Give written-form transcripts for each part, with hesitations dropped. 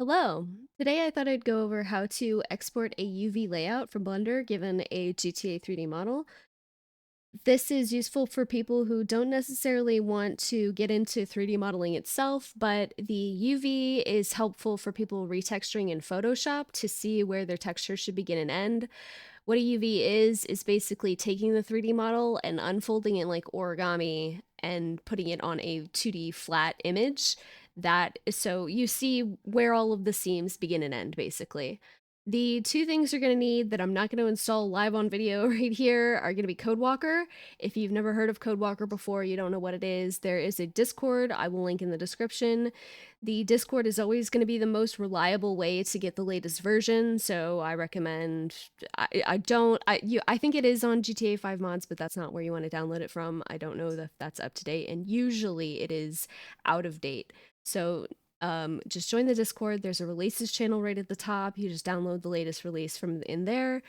Hello. Today I thought I'd go over how to export a UV layout from Blender given a GTA 3D model. This is useful for people who don't necessarily want to get into 3D modeling itself, but the UV is helpful for people retexturing in Photoshop to see where their texture should begin and end. What a UV is basically taking the 3D model and unfolding it like origami and putting it on a 2D flat image so you see where all of the seams begin and end basically. The two things you're going to need that I'm not going to install live on video right here are going to be CodeWalker. If you've never heard of CodeWalker before, you don't know what it is, there is a Discord I will link in the description. The Discord is always going to be the most reliable way to get the latest version, so I recommend. I think it is on GTA 5 mods, but that's not where you want to download it from. I don't know if that's up to date, and usually it is out of date. So just join the Discord. There's a releases channel right at the top. You just download the latest release from in there,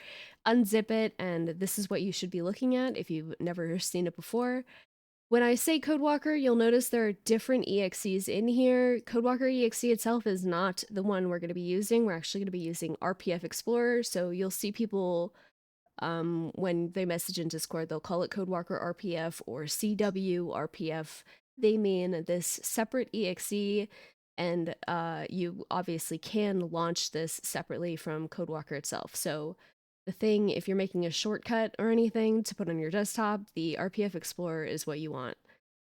unzip it, and this is what you should be looking at if you've never seen it before. When I say CodeWalker, you'll notice there are different EXEs in here. CodeWalker EXE itself is not the one we're going to be using. We're actually going to be using RPF Explorer, so you'll see people when they message in Discord, they'll call it CodeWalker RPF or CW RPF. They mean this separate EXE, and you obviously can launch this separately from CodeWalker itself. So the thing, if you're making a shortcut or anything to put on your desktop, the RPF Explorer is what you want.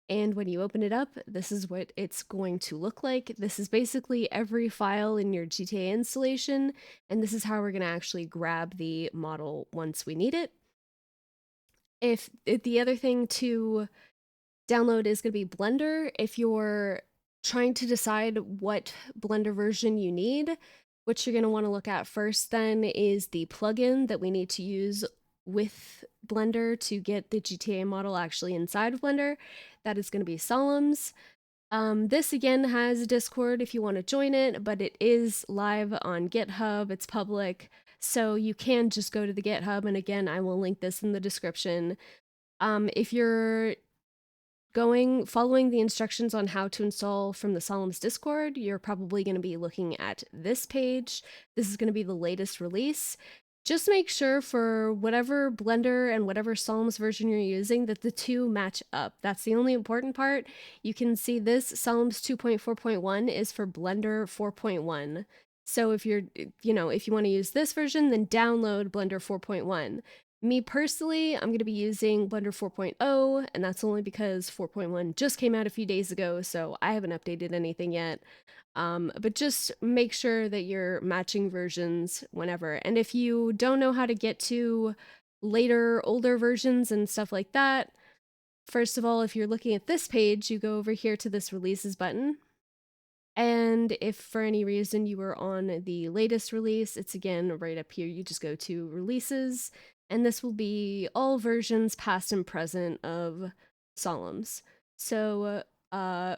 And when you open it up, this is what it's going to look like. This is basically every file in your GTA installation, and this is how we're going to actually grab the model once we need it. If the other thing to download is going to be Blender, if you're trying to decide what Blender version you need, what you're going to want to look at first then is the plugin that we need to use with Blender to get the GTA model actually inside of Blender. That is going to be sollumz. This again has a Discord if you want to join it, but it is live on GitHub. It's public, so you can just go to the GitHub, and again, I will link this in the description. If you're following the instructions on how to install from the sollumz Discord, you're probably going to be looking at this page. This is going to be the latest release. Just make sure for whatever Blender and whatever sollumz version you're using that the two match up. That's the only important part. You can see this sollumz 2.4.1 is for Blender 4.1. So if you're, if you want to use this version, then download Blender 4.1. Me personally, I'm going to be using Blender 4.0, and that's only because 4.1 just came out a few days ago, so I haven't updated anything yet. But just make sure that you're matching versions whenever. And if you don't know how to get to later, older versions and stuff like that, first of all, if you're looking at this page, you go over here to this releases button. And if for any reason you were on the latest release, it's again right up here. You just go to releases, and this will be all versions past and present of sollumz. So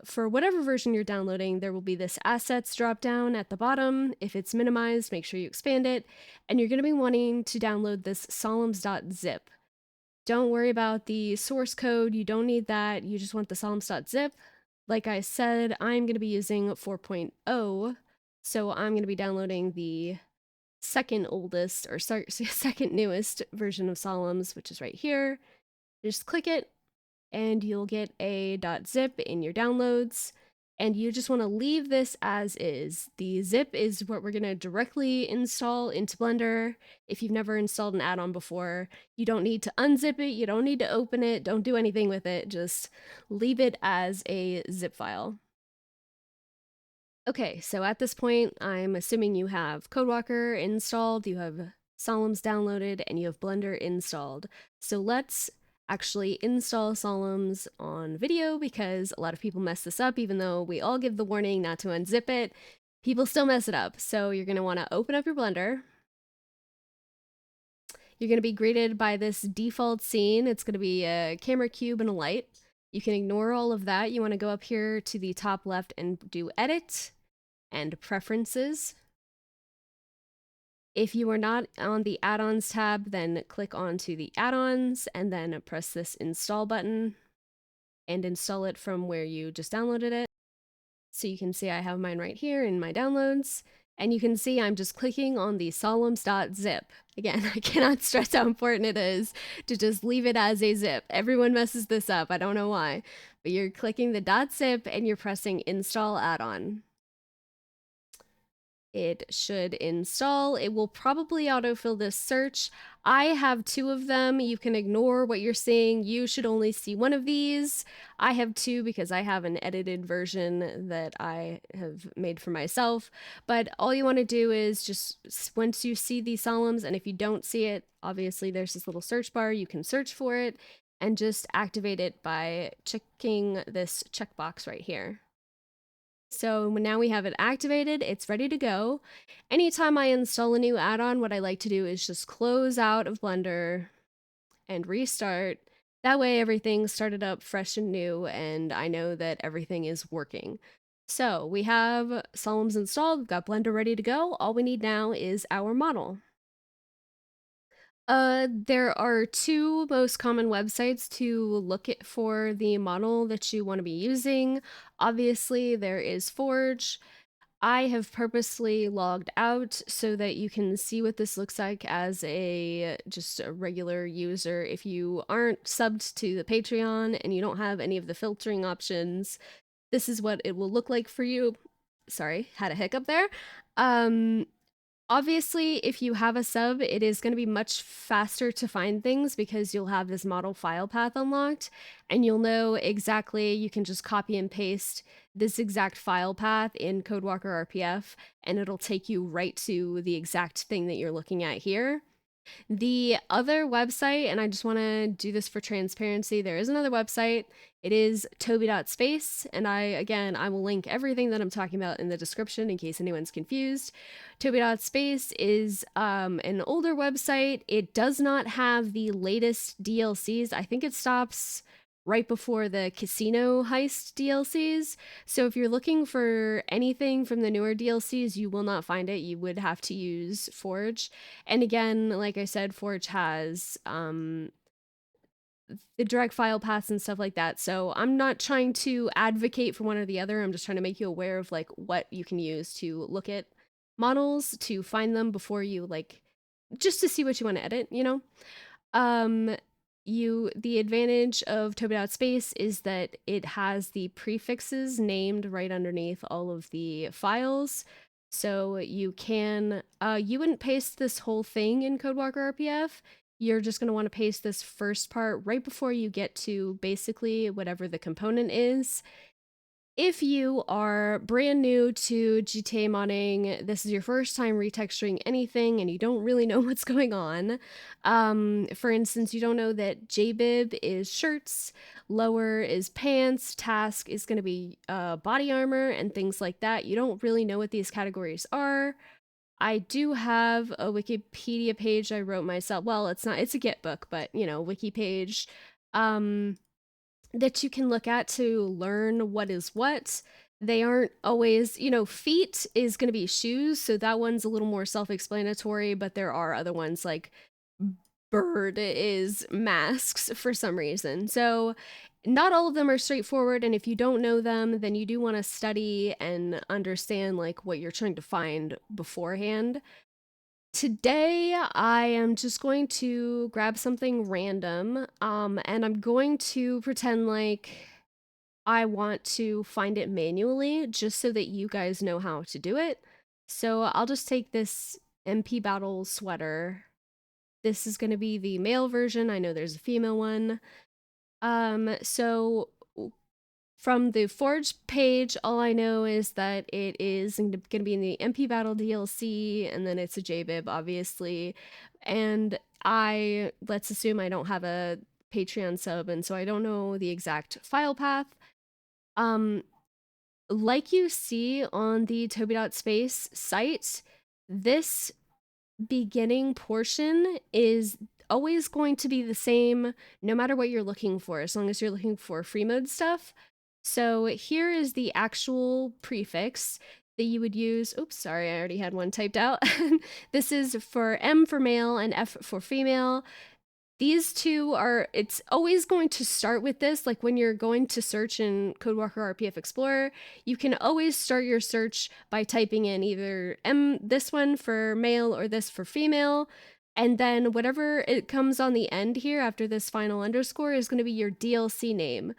for whatever version you're downloading, there will be this assets drop down at the bottom. If it's minimized, make sure you expand it. And you're going to be wanting to download this sollumz.zip. Don't worry about the source code. You don't need that. You just want the sollumz.zip. Like I said, I'm going to be using 4.0, so I'm going to be downloading the second oldest, or second newest version of sollumz, which is right here. Just click it, and you'll get a .zip in your downloads, and you just want to leave this as is. The zip is what we're going to directly install into Blender. If you've never installed an add-on before, you don't need to unzip it, you don't need to open it, don't do anything with it, just leave it as a zip file. Okay, so at this point, I'm assuming you have CodeWalker installed, you have sollumz downloaded, and you have Blender installed. So let's actually install sollumz on video, because a lot of people mess this up. Even though we all give the warning not to unzip it, people still mess it up. So you're going to want to open up your Blender. You're going to be greeted by this default scene. It's going to be a camera cube and a light. You can ignore all of that. You want to go up here to the top left and do Edit and Preferences. If you are not on the add-ons tab, then click onto the add-ons and then press this install button and install it from where you just downloaded it. So you can see I have mine right here in my downloads, and you can see I'm just clicking on the sollumz.zip. Again, I cannot stress how important it is to just leave it as a zip. Everyone messes this up, I don't know why, but you're clicking the .zip and you're pressing install add-on. It should install. It will probably autofill this search. I have 2 of them. You can ignore what you're seeing. You should only see 1 of these. I have 2 because I have an edited version that I have made for myself. But all you want to do is just, once you see the sollumz, and if you don't see it, obviously there's this little search bar. You can search for it and just activate it by checking this checkbox right here. So now we have it activated, it's ready to go. Anytime I install a new add-on, what I like to do is just close out of Blender and restart. That way everything's started up fresh and new, and I know that everything is working. So we have sollumz installed, we've got Blender ready to go. All we need now is our model. There are 2 most common websites to look at for the model that you want to be using. Obviously, there is Forge. I have purposely logged out so that you can see what this looks like as just a regular user. If you aren't subbed to the Patreon and you don't have any of the filtering options, this is what it will look like for you. Sorry, had a hiccup there. Obviously, if you have a sub, it is going to be much faster to find things because you'll have this model file path unlocked, and you'll know exactly, you can just copy and paste this exact file path in CodeWalker RPF, and it'll take you right to the exact thing that you're looking at here. The other website, and I just want to do this for transparency, there is another website. It is toby.space, and I will link everything that I'm talking about in the description in case anyone's confused. Toby.space is an older website. It does not have the latest DLCs. I think it stops right before the casino heist DLCs. So if you're looking for anything from the newer DLCs, you will not find it. You would have to use Forge. And again, like I said, Forge has the direct file paths and stuff like that. So I'm not trying to advocate for one or the other. I'm just trying to make you aware of like what you can use to look at models, to find them before you just to see what you want to edit, you know? The advantage of Toby.space is that it has the prefixes named right underneath all of the files. So you can, you wouldn't paste this whole thing in CodeWalker RPF. You're just going to want to paste this first part right before you get to basically whatever the component is. If you are brand new to GTA modding, this is your first time retexturing anything and you don't really know what's going on. For instance, you don't know that JBib is shirts, lower is pants, task is going to be body armor, and things like that. You don't really know what these categories are. I do have a Wikipedia page I wrote myself. Well, it's a Git book, but you know, wiki page. That you can look at to learn what is what. They aren't always, you know, feet is going to be shoes, so that one's a little more self-explanatory, but there are other ones like bird is masks for some reason. So not all of them are straightforward, and if you don't know them, then you do want to study and understand like what you're trying to find beforehand. Today, I am just going to grab something random, and I'm going to pretend like I want to find it manually, just so that you guys know how to do it. So I'll just take this MP Battle sweater. This is going to be the male version. I know there's a female one. So from the Forge page, all I know is that it is going to be in the MP Battle DLC, and then it's a JBib, obviously. And let's assume I don't have a Patreon sub, and so I don't know the exact file path. Like you see on the Toby.space site, this beginning portion is always going to be the same no matter what you're looking for, as long as you're looking for free mode stuff. So here is the actual prefix that you would use. Oops, sorry, I already had one typed out. This is for M for male and F for female. These two are, it's always going to start with this. Like when you're going to search in CodeWalker RPF Explorer, you can always start your search by typing in either this one for male or this for female. And then whatever it comes on the end here after this final underscore is going to be your DLC name.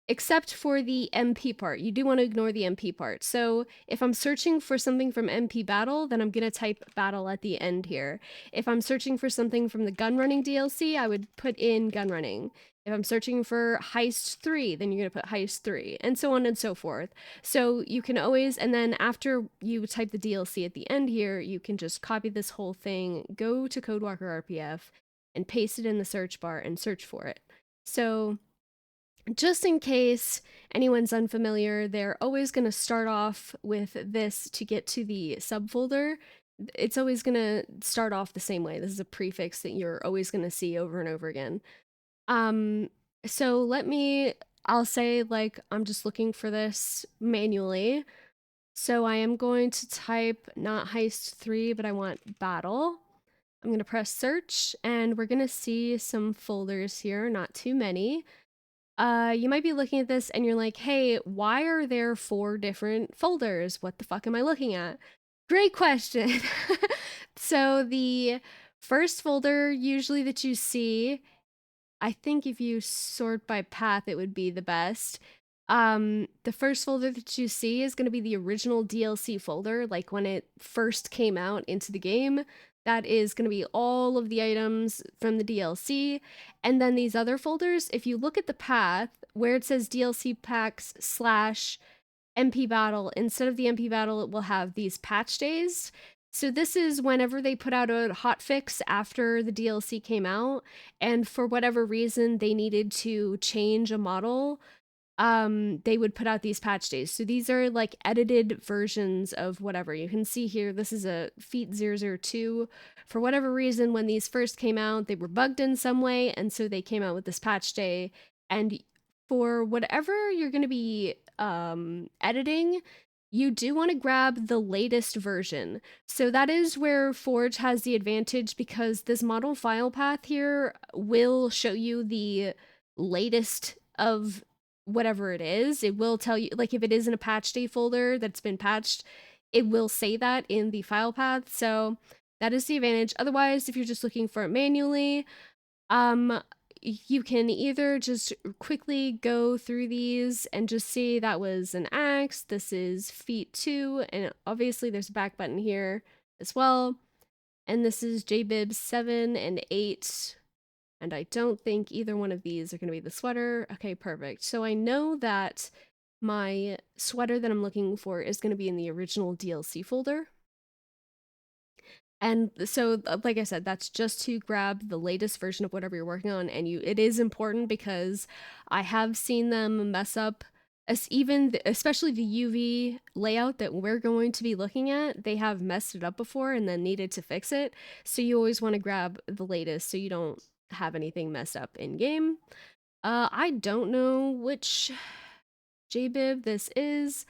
Except for the MP part. You do want to ignore the MP part. So if I'm searching for something from MP Battle, then I'm going to type Battle at the end here. If I'm searching for something from the Gun Running DLC, I would put in Gun Running. If I'm searching for Heist 3, then you're going to put Heist 3, and so on and so forth. So you can always, and then after you type the DLC at the end here, you can just copy this whole thing, go to CodeWalker RPF, and paste it in the search bar and search for it. So just in case anyone's unfamiliar, they're always going to start off with this to get to the subfolder. It's always going to start off the same way. This is a prefix that you're always going to see over and over again. So I'll say like I'm just looking for this manually. So I am going to type not heist 3, but I want battle. I'm going to press search and we're going to see some folders here, not too many. You might be looking at this and you're like, hey, why are there 4 different folders? What the fuck am I looking at? Great question. So the first folder usually that you see, I think if you sort by path, it would be the best. The first folder that you see is going to be the original DLC folder, like when it first came out into the game. That is going to be all of the items from the DLC. And then these other folders, if you look at the path where it says DLC packs / MP Battle, instead of the MP Battle, it will have these patch days. So this is whenever they put out a hotfix after the DLC came out, and for whatever reason they needed to change a model, they would put out these patch days. So these are like edited versions of whatever. You can see here, this is a Feat 002. For whatever reason, when these first came out, they were bugged in some way, and so they came out with this patch day. And for whatever you're going to be editing, you do want to grab the latest version. So that is where Forge has the advantage, because this model file path here will show you the latest of whatever it is. It will tell you, like if it is in a patch day folder that's been patched, it will say that in the file path. So that is the advantage. Otherwise, if you're just looking for it manually, you can either just quickly go through these and just see that was an axe, this is Feat 2, and obviously there's a back button here as well. And this is JBib 7 and 8. And I don't think either one of these are going to be the sweater. Okay, perfect. So I know that my sweater that I'm looking for is going to be in the original DLC folder. And so, like I said, that's just to grab the latest version of whatever you're working on. And it is important because I have seen them mess up, especially the UV layout that we're going to be looking at. They have messed it up before and then needed to fix it. So you always want to grab the latest so you don't have anything messed up in game. I don't know which JBib this is.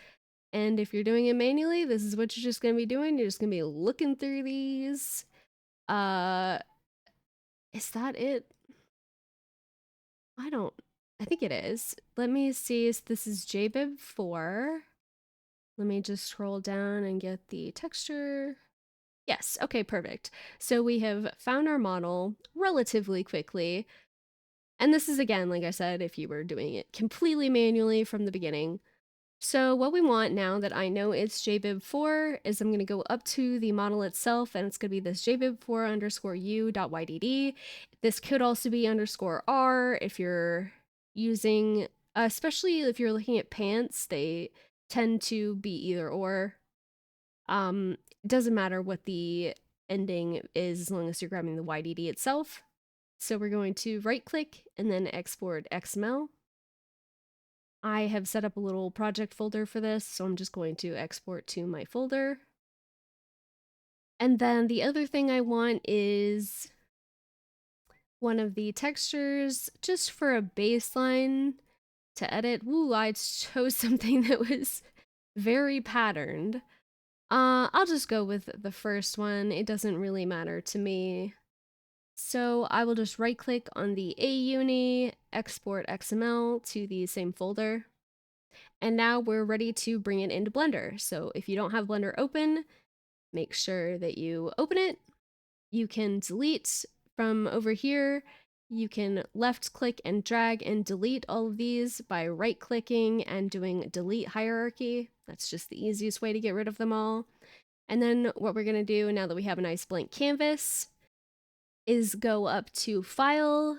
And if you're doing it manually, this is what you're just going to be doing. You're just going to be looking through these. Is that it? I think it is. Let me see if this is JBib 4. Let me just scroll down and get the texture. Yes, okay, perfect. So we have found our model relatively quickly. And this is, again, like I said, if you were doing it completely manually from the beginning. So what we want now that I know it's jbib4 is I'm going to go up to the model itself, and it's going to be this jbib4 underscore u.ydd. This could also be underscore r if you're using, especially if you're looking at pants, they tend to be either or. Doesn't matter what the ending is as long as you're grabbing the YDD itself. So we're going to right click and then export XML. I have set up a little project folder for this, so I'm just going to export to my folder. And then the other thing I want is one of the textures just for a baseline to edit. Ooh, I chose something that was very patterned. I'll just go with the first one. It doesn't really matter to me. So I will just right click on the AUni, export XML to the same folder. And now we're ready to bring it into Blender. So if you don't have Blender open, make sure that you open it. You can delete from over here. You can left click and drag and delete all of these by right clicking and doing delete hierarchy. That's just the easiest way to get rid of them all. And then what we're gonna do now that we have a nice blank canvas is go up to File,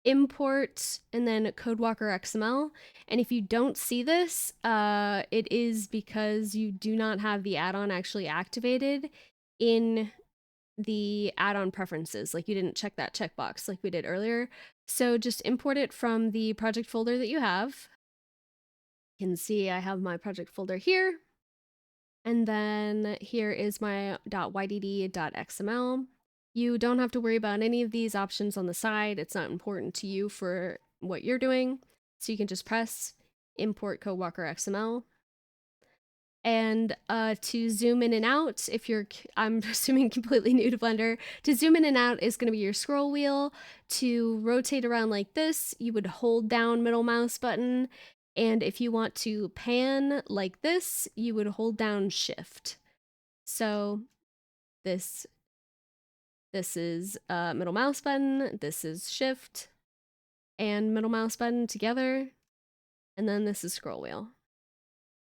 Import, and then CodeWalker XML. And if you don't see this, it is because you do not have the add-on actually activated in the add-on preferences. Like you didn't check that checkbox like we did earlier. So just import it from the project folder that you have. You can see I have my project folder here. And then here is my .ydd.xml. You don't have to worry about any of these options on the side. It's not important to you for what you're doing. So you can just press import CodeWalker XML. And to zoom in and out, if you're, I'm assuming completely new to Blender, to zoom in and out is going to be your scroll wheel. To rotate around like this, you would hold down middle mouse button. And if you want to pan like this, you would hold down shift. So this is middle mouse button, this is shift, and middle mouse button together, and then this is scroll wheel.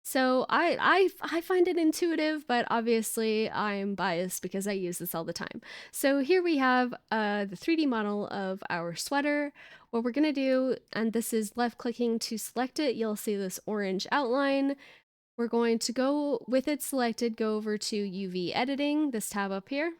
So I find it intuitive, but obviously I'm biased because I use this all the time. So here we have the 3D model of our sweater. What we're gonna do, and this is left clicking to select it, you'll see this orange outline. We're going to go, with it selected, go over to UV editing, this tab up here.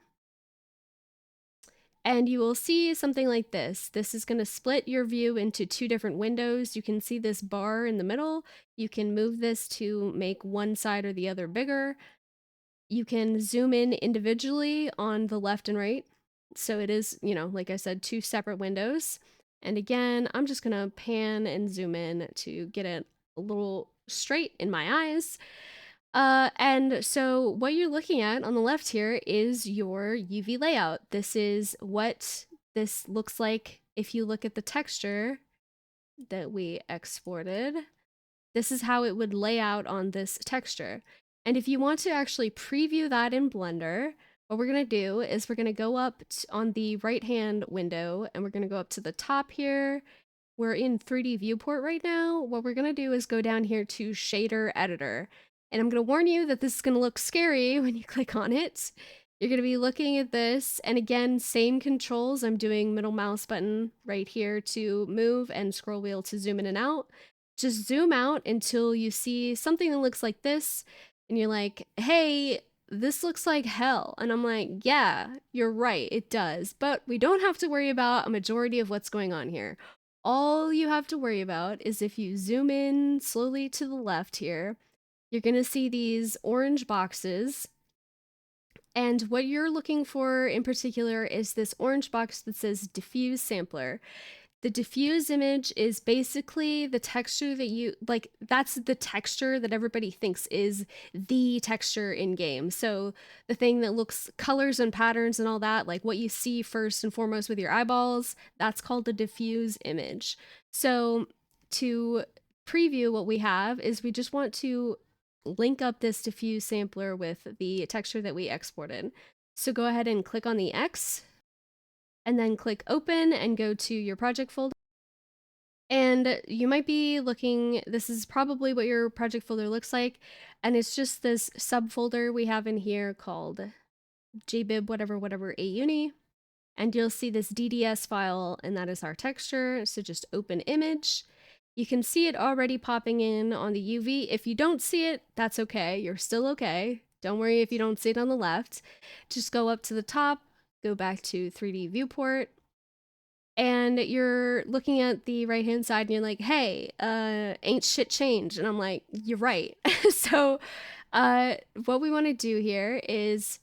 And you will see something like this. This is going to split your view into two different windows. You can see this bar in the middle. You can move this to make one side or the other bigger. You can zoom in individually on the left and right. So it is, you know, like I said, two separate windows. And again, I'm just going to pan and zoom in to get it a little straight in my eyes. And so what you're looking at on the left here is your UV layout. This is what this looks like if you look at the texture that we exported. This is how it would lay out on this texture. And if you want to actually preview that in Blender, what we're going to do is we're going to go up on the right-hand window and we're going to go up to the top here. We're in 3D viewport right now. What we're going to do is go down here to shader editor. And I'm going to warn you that this is going to look scary when you click on it. You're going to be looking at this, and again, same controls. I'm doing middle mouse button right here to move and scroll wheel to zoom in and out. Just zoom out until you see something that looks like this, and you're like, hey, this looks like hell. And I'm like, yeah, you're right, it does. But we don't have to worry about a majority of what's going on here. All you have to worry about is if you zoom in slowly to the left here, you're going to see these orange boxes. And what you're looking for in particular is this orange box that says Diffuse Sampler. The diffuse image is basically the texture that you, like, that's the texture that everybody thinks is the texture in game. So the thing that looks colors and patterns and all that, like what you see first and foremost with your eyeballs, that's called the diffuse image. So to preview what we have is we just want to link up this diffuse sampler with the texture that we exported. So go ahead and click on the X and then click open and go to your project folder. And you might be looking, this is probably what your project folder looks like. And it's just this subfolder we have in here called jbib whatever auni. And you'll see this DDS file, and that is our texture. So just open image. You can see it already popping in on the UV. If you don't see it, that's okay. You're still okay. Don't worry if you don't see it on the left. Just go up to the top, go back to 3D viewport, and you're looking at the right hand side and you're like, hey, ain't shit changed. And I'm like, you're right. So what we want to do here is,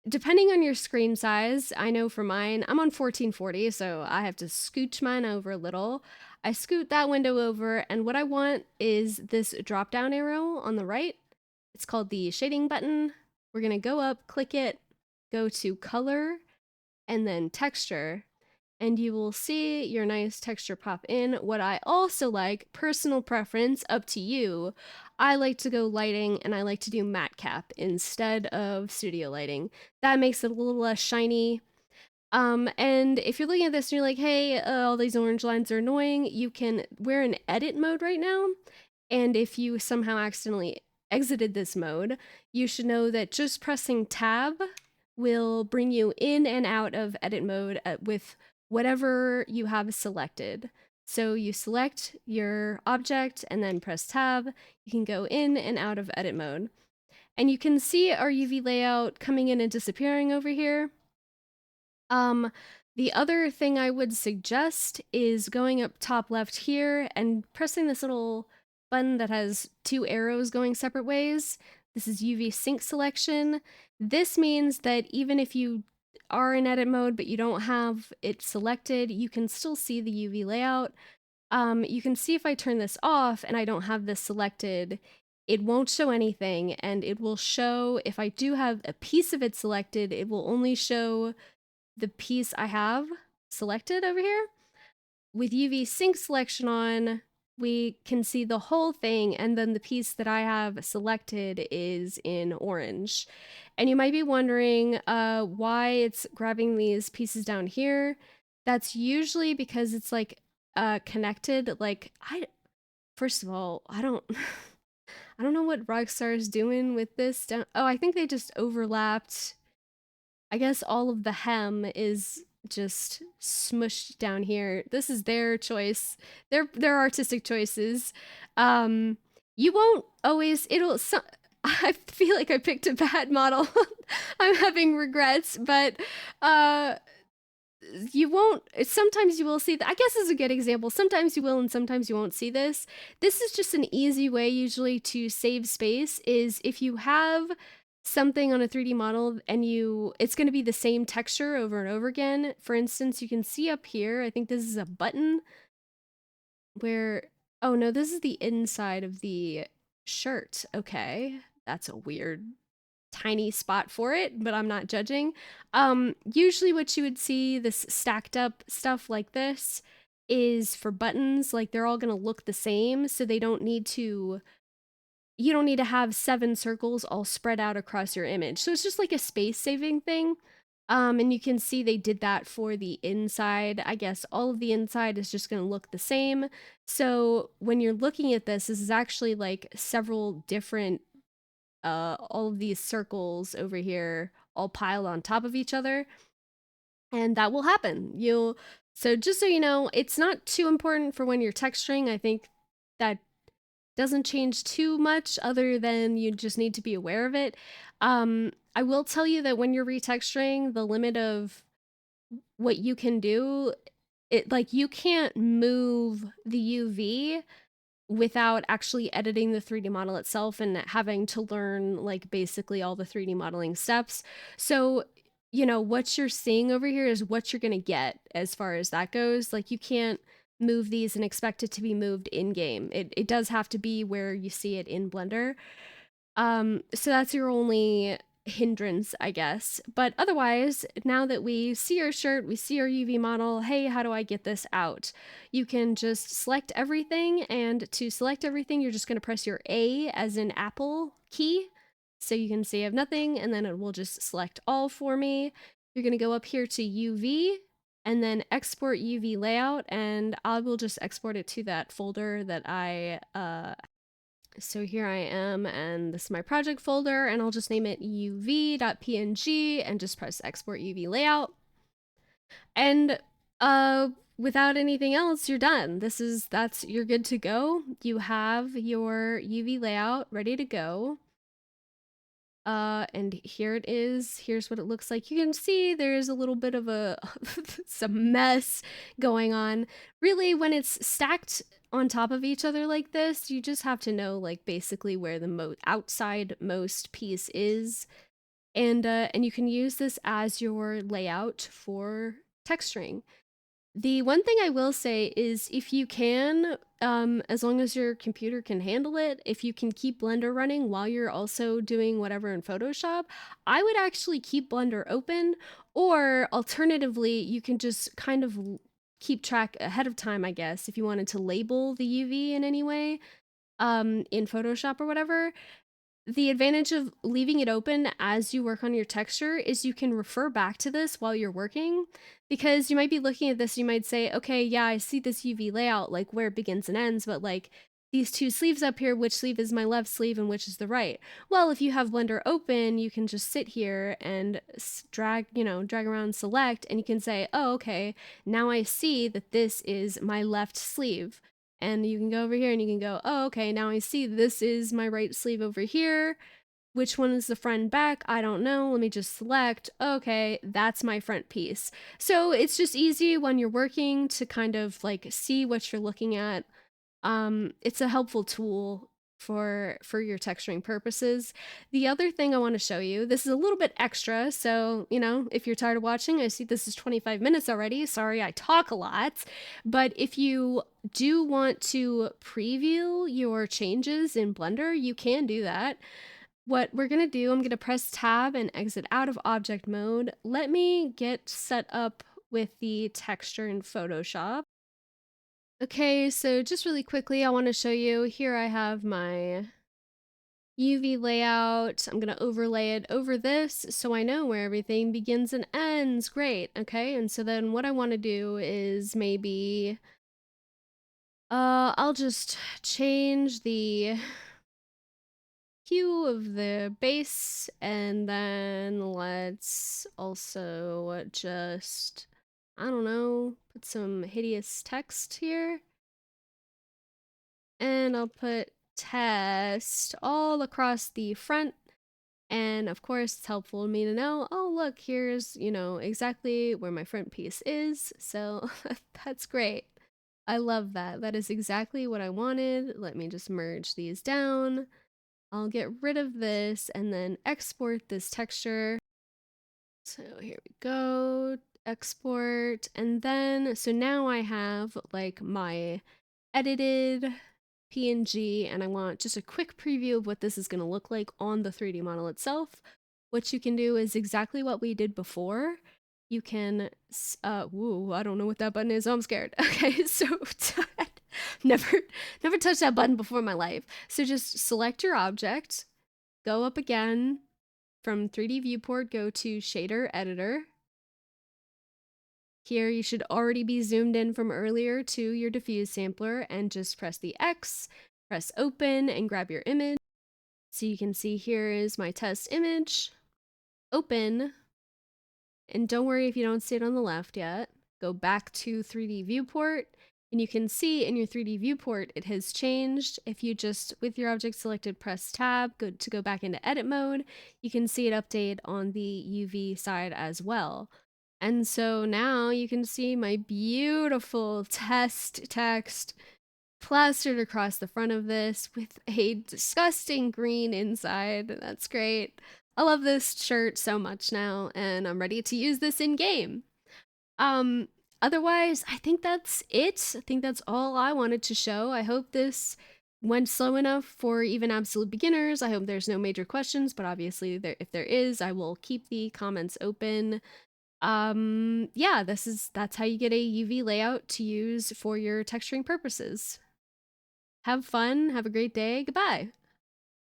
depending on your screen size, I know for mine, I'm on 1440, so I have to scooch mine over a little. I scoot that window over, and what I want is this drop down arrow on the right. It's called the shading button. We're gonna go up, click it, go to color, and then texture, and you will see your nice texture pop in. What I also like, personal preference, up to you, I like to go lighting and I like to do matte cap instead of studio lighting. That makes it a little less shiny. And if you're looking at this and you're like, hey, all these orange lines are annoying, we're in edit mode right now. And if you somehow accidentally exited this mode, you should know that just pressing tab will bring you in and out of edit mode with whatever you have selected. So you select your object and then press tab. You can go in and out of edit mode. And you can see our UV layout coming in and disappearing over here. The other thing I would suggest is going up top left here and pressing this little button that has two arrows going separate ways. This is UV sync selection. This means that even if you are in edit mode but you don't have it selected, you can still see the UV layout. You can see if I turn this off and I don't have this selected, it won't show anything, and it will show, if I do have a piece of it selected, it will only show the piece I have selected over here. With UV sync selection on, we can see the whole thing, and then the piece that I have selected is in orange. And you might be wondering why it's grabbing these pieces down here. That's usually because it's like connected. Like, first of all, I don't I don't know what Rockstar is doing with this. Oh, I think they just overlapped. I guess all of the hem is just smushed down here. This is their choice. Their artistic choices. You won't always, I feel like I picked a bad model. I'm having regrets, but you won't, sometimes you will see that. I guess is a good example. Sometimes you will and sometimes you won't see this. This is just an easy way usually to save space, is if you have something on a 3D model and it's going to be the same texture over and over again. For instance, you can see up here, I think this is a button where, oh no, this is the inside of the shirt. Okay, that's a weird tiny spot for it, but I'm not judging. Usually what you would see, this stacked up stuff like this, is for buttons. Like, they're all gonna look the same, so you don't need to have 7 circles all spread out across your image. So it's just like a space saving thing. And you can see they did that for the inside. I guess all of the inside is just going to look the same. So when you're looking at this is actually like several different all of these circles over here all piled on top of each other, and that will happen. So just so you know, it's not too important for when you're texturing. I think that doesn't change too much, other than you just need to be aware of it. I will tell you that when you're retexturing, the limit of what you can do, you can't move the UV without actually editing the 3D model itself and having to learn like basically all the 3D modeling steps. So, what you're seeing over here is what you're going to get as far as that goes. Like, you can't move these and expect it to be moved in game. It does have to be where you see it in Blender. So that's your only hindrance, I guess. But otherwise, now that we see our shirt, we see our UV model, hey, how do I get this out? You can just select everything, and to select everything, you're just going to press your A as in Apple key. So you can see I have nothing, and then it will just select all for me. You're going to go up here to UV, and then export UV layout, and I will just export it to that folder that so here I am, and this is my project folder, and I'll just name it uv.png and just press export UV layout. And without anything else, you're done. You're good to go. You have your UV layout ready to go. And here it is. Here's what it looks like. You can see there's a little bit of some mess going on. Really, when it's stacked on top of each other like this, you just have to know like basically where the outside most piece is. And you can use this as your layout for texturing. The one thing I will say is if you can, as long as your computer can handle it, if you can keep Blender running while you're also doing whatever in Photoshop, I would actually keep Blender open, or alternatively, you can just kind of keep track ahead of time, I guess, if you wanted to label the UV in any way, in Photoshop or whatever. The advantage of leaving it open as you work on your texture is you can refer back to this while you're working, because you might be looking at this, you might say, okay, yeah, I see this UV layout, like where it begins and ends, but like these two sleeves up here, which sleeve is my left sleeve and which is the right? Well, if you have Blender open, you can just sit here and drag, drag around, select, and you can say, oh, okay, now I see that this is my left sleeve. And you can go over here and you can go, oh, okay, now I see this is my right sleeve over here. Which one is the front and back? I don't know. Let me just select. Okay, that's my front piece. So it's just easy when you're working to kind of like see what you're looking at. It's a helpful tool for your texturing purposes. The other thing I want to show you, this is a little bit extra, so if you're tired of watching, I see this is 25 minutes already. Sorry, I talk a lot. But if you do want to preview your changes in Blender, you can do that. What we're gonna do, I'm gonna press tab and exit out of object mode. Let me get set up with the texture in Photoshop. Okay, so just really quickly, I want to show you, here I have my UV layout. I'm going to overlay it over this so I know where everything begins and ends. Great. Okay, and so then what I want to do is maybe, I'll just change the hue of the base, and then let's also just, I don't know, put some hideous text here. And I'll put test all across the front. And of course, it's helpful to me to know, oh, look, here's, exactly where my front piece is. So that's great. I love that. That is exactly what I wanted. Let me just merge these down. I'll get rid of this and then export this texture. So here we go, export. And then, so now I have like my edited PNG, and I want just a quick preview of what this is going to look like on the 3D model itself. What you can do is exactly what we did before. You can, woo, I don't know what that button is. Oh, I'm scared. Okay, so never touched that button before in my life. So just select your object, go up again from 3D viewport, go to shader editor. Here you should already be zoomed in from earlier to your diffuse sampler, and just press the X, press open, and grab your image. So you can see here is my test image. Open, and don't worry if you don't see it on the left yet. Go back to 3D viewport, and you can see in your 3D viewport it has changed. If you just, with your object selected, press tab to go back into edit mode, you can see it update on the UV side as well. And so now you can see my beautiful test text plastered across the front of this with a disgusting green inside. That's great. I love this shirt so much now, and I'm ready to use this in game. Otherwise, I think that's it. I think that's all I wanted to show. I hope this went slow enough for even absolute beginners. I hope there's no major questions, but obviously if there is, I will keep the comments open. Yeah, that's how you get a UV layout to use for your texturing purposes. Have fun, have a great day, goodbye.